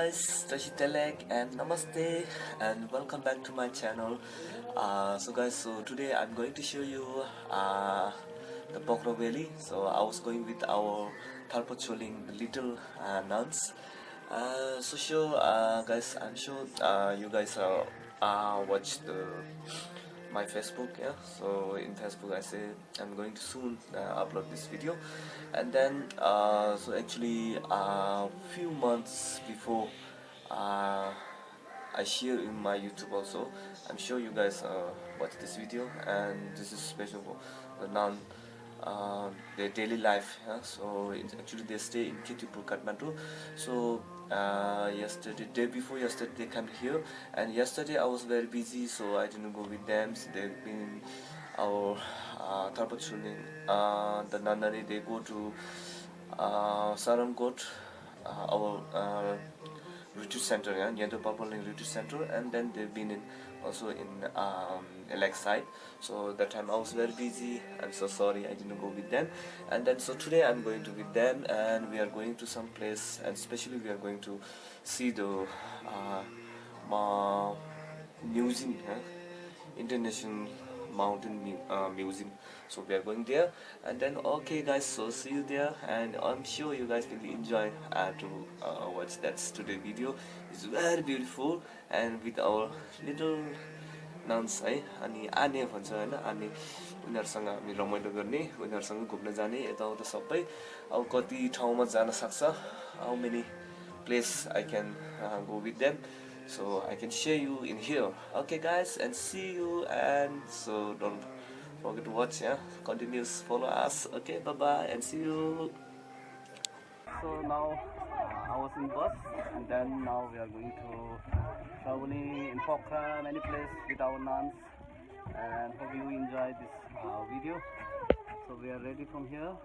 guys, Telek and Namaste and welcome back to my channel. So today I'm going to show you the Pagoda Valley. So I was going with our Tharpa Choeling, the little nuns. Guys, I'm sure you guys watch my Facebook. Yeah, so in Facebook I say I'm going to soon upload this video. And then so actually few months before I share in my YouTube also. I'm sure you guys watch this video, and this is special for the nun, their daily life. Yeah? So it's actually they stay in Kitipur, Kathmandu. So yesterday, day before yesterday, they come here, and yesterday I was very busy, so I didn't go with them. So they've been our Tharpa Choeling, the Nunnery. They go to Saramkot, our retreat center, yeah, near the Purple retreat center, and then they've been in also in Lakeside. So that time I was very busy. I'm so sorry I didn't go with them. And then so today I'm going to with them, and we are going to some place, and especially we are going to see the museum, international mountain museum. So we are going there, and then okay guys, so see you there, and I'm sure you guys will enjoy to watch that today video. It's very beautiful, and with our little nuns है अनि आने भन्छ हैन अनि उनीहरुसँग हामी रमाइलो गर्ने उनीहरुसँग घुम्न जाने यताउता सबै अब कति ठाउँमा जान सक्छ how many place I can go with them, so I can share you in here. Okay guys, and see you, and so don't forget to watch, yeah, continuous follow us. Okay, bye bye and see you. So now I was in bus, and then now we are going to Choeling in Pokhara, many places with our nuns, and hope you enjoy this video. So we are ready from here.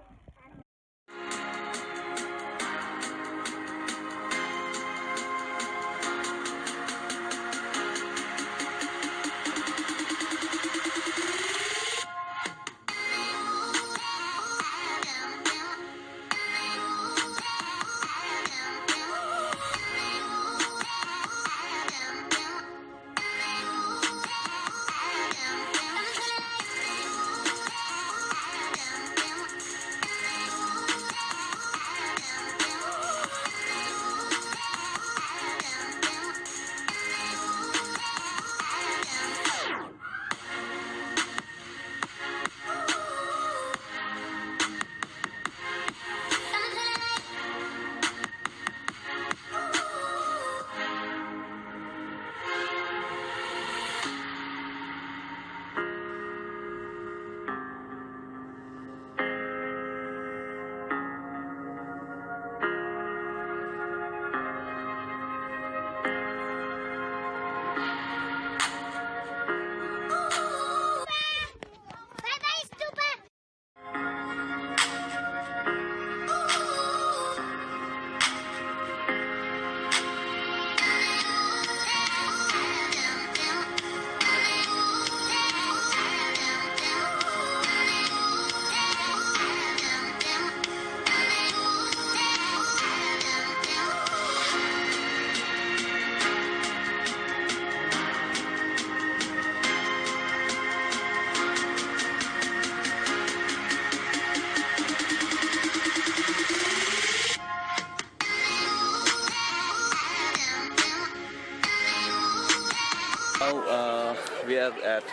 Now we are at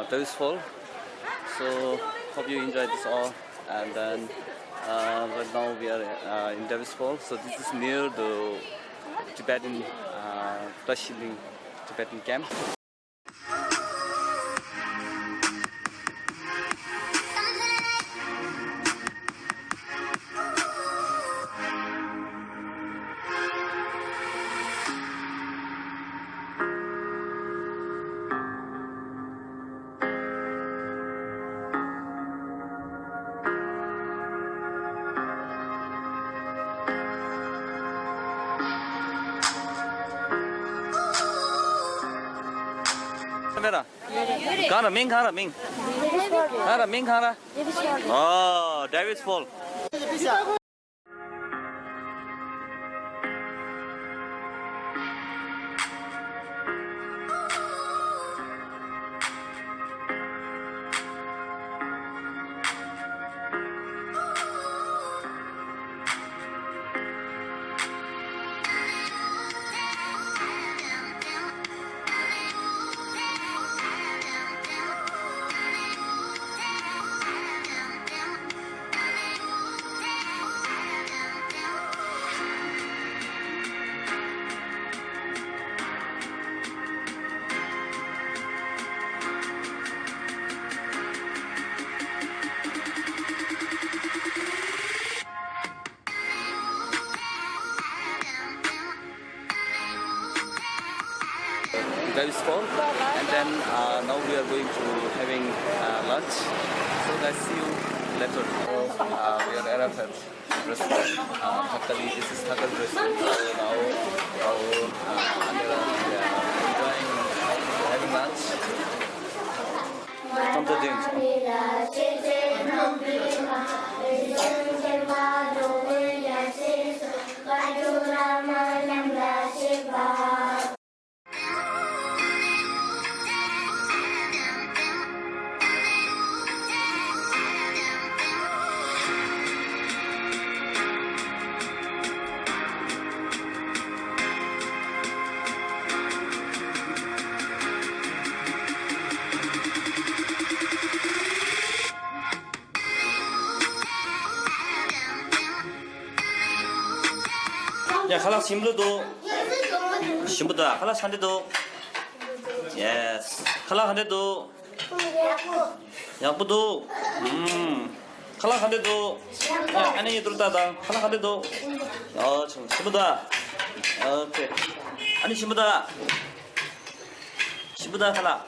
Devi's Fall, so hope you enjoy this all. And then right now we are in Devi's Fall, so this is near the Tibetan Choeling Tibetan camp. Khana, Ming Khana, Ming. Khana, Ming Khana. Oh, Devi's Fall. Devi's fall, and then now we are going to having lunch. So guys, see you later. We are arrived at restaurant. This is Tharpa's restaurant. So now we are enjoying having lunch. Come to drink. 야, 하락 심부도 심부다. 하락 산데도. 예스. 하락 한데도. 약부도. 하락 한데도. 아니 들었다다. 하락 한데도. 참 심부다. 오케이. 아니 심부다. 심부다 하락.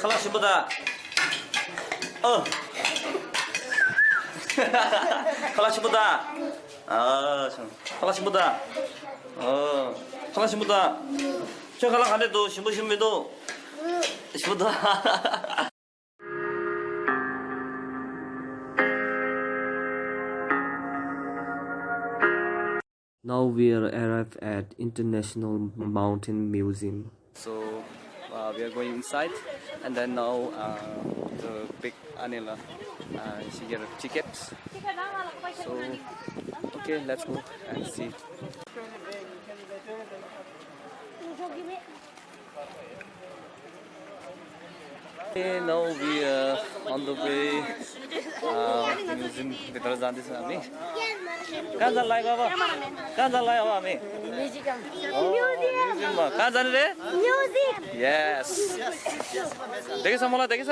하락 심부다. 하락 심부다. 참 하락심보다 하락심보다 저 하락 안해도 심부심에도 심보다. Now we are arrived at International Mountain Museum. So we are going inside, and then now the big Anila, she get a ticket. So okay, let's go and see. Okay, now we are on the way museum. भित्र जाँदैछ हामी. कहाँ जाँदै बाबा? कहाँ जाँदै अब हामी? म्युजियममा. कहाँ जाने रे? म्युजियम. Yes. देखेछ मलाई देखेछ?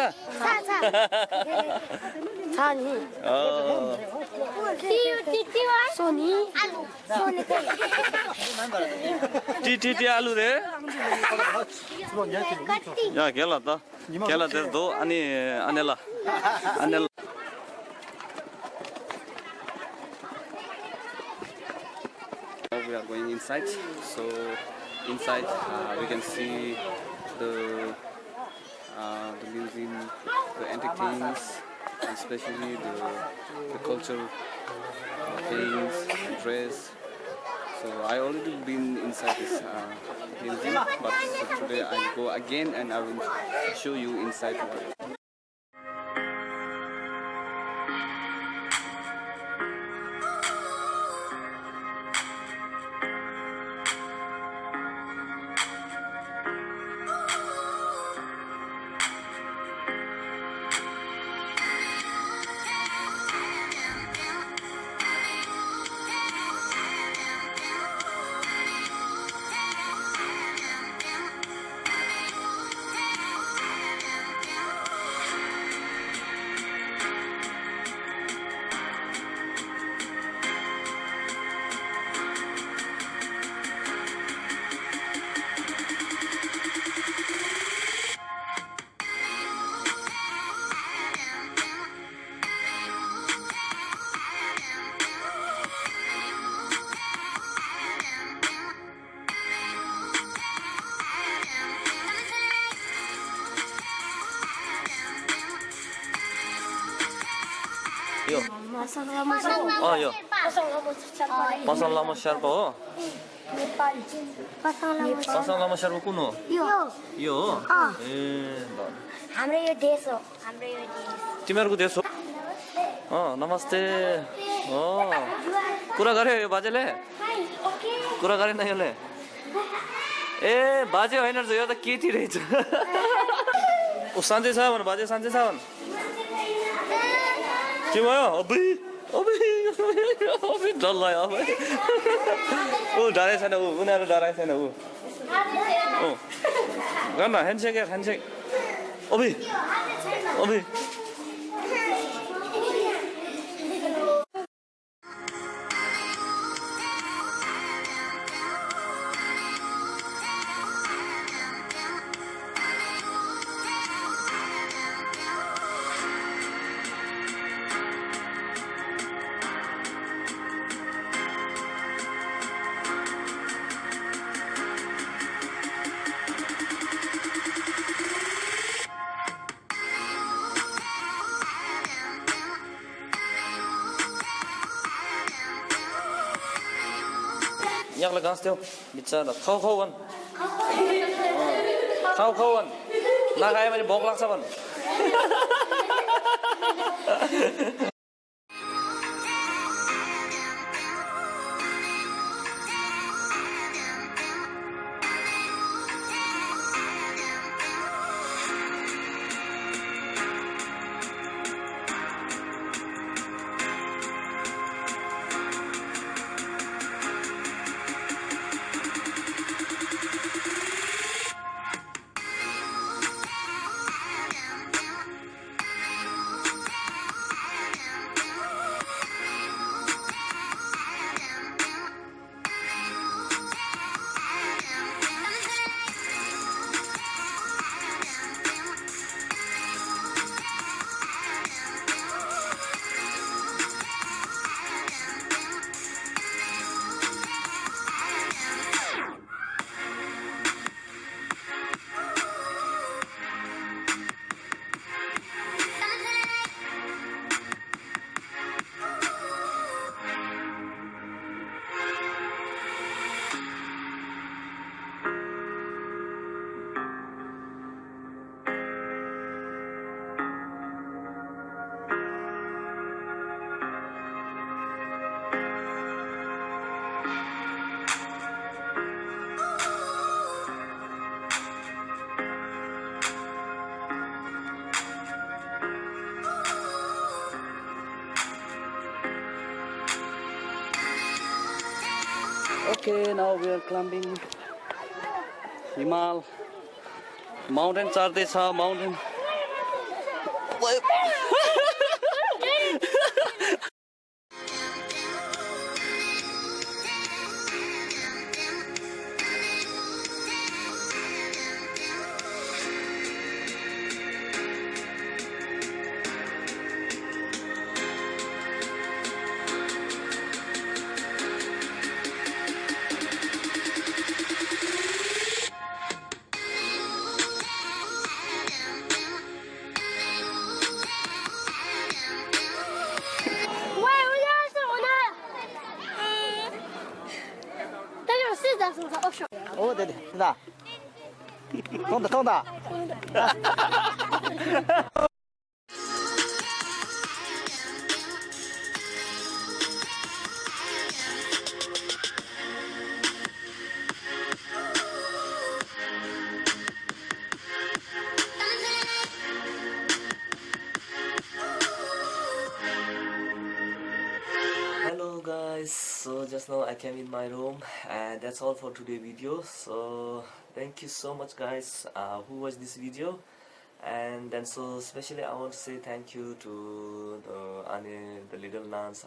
छ नि. सोनी. टी आलु रे. या गेला त. गेला त दो अनि अनेला. अनेला. We are going inside. So inside we can see the museum, the antique things, especially the cultural things, dress. So I already been inside this museum, but today I go again and I will show you inside. यो यो पसल लामो शेर्पा हो पसल लामो शेर्पा कुन हो यो हो ए हाम्रो यो देश हो हाम्रो यो देश तिमीहरुको देश हो नमस्ते कुरा गरे यो बाजेले कुरा गरेन यसले ए बाजे होइन रहेछ यो त केटी रहेछ ओ सन्चै छ भने बाजे सन्चै छ भने के भयो अबे डर लाग्यो अब ऊ डराइ छैन ऊ उनीहरू डराइ छैन ऊ गर्न ह्यान्डसेक ह्यान्डसेक अबे Jakla gas teo. Bicara. Kau kan. Kau kan. Nak ayam aja bok laksa kan. Okay, now we are climbing Himal mountains. Are this mountain? Oh,对，是的，痛的。Hello guys, so just now I came in my room and that's all for today video. So thank you so much guys who watched this video, and then so especially I want to say thank you to the little nuns,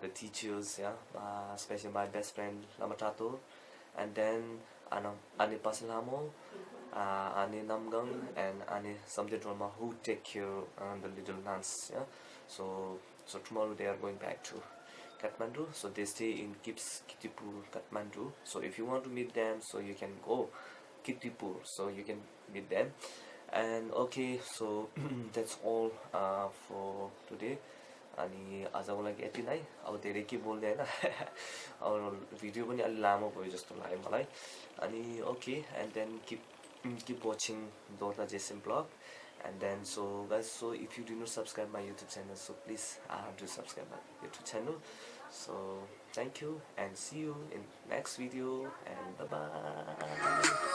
the teachers, yeah, especially my best friend Lamatato, and then Ane Pasilamo, Ane Namgang, and Ane Samdedroma who take care the little nuns, yeah. So tomorrow they are going back to Kathmandu, so they stay in Kittipur, Kathmandu. So if you want to meet them, so you can go Kittipur, so you can meet them. And okay, so that's all for today. अनि आजको लागि यति नै, अब धेरै के बोल्दैन अब video पनि अलि लामो भयो जस्तो लाग्यो मलाई. अनि okay, and then keep watching Dorta Jason blog. And then so guys, so if you do not subscribe my YouTube channel, so please do subscribe my YouTube channel. So thank you and see you in next video, and bye bye.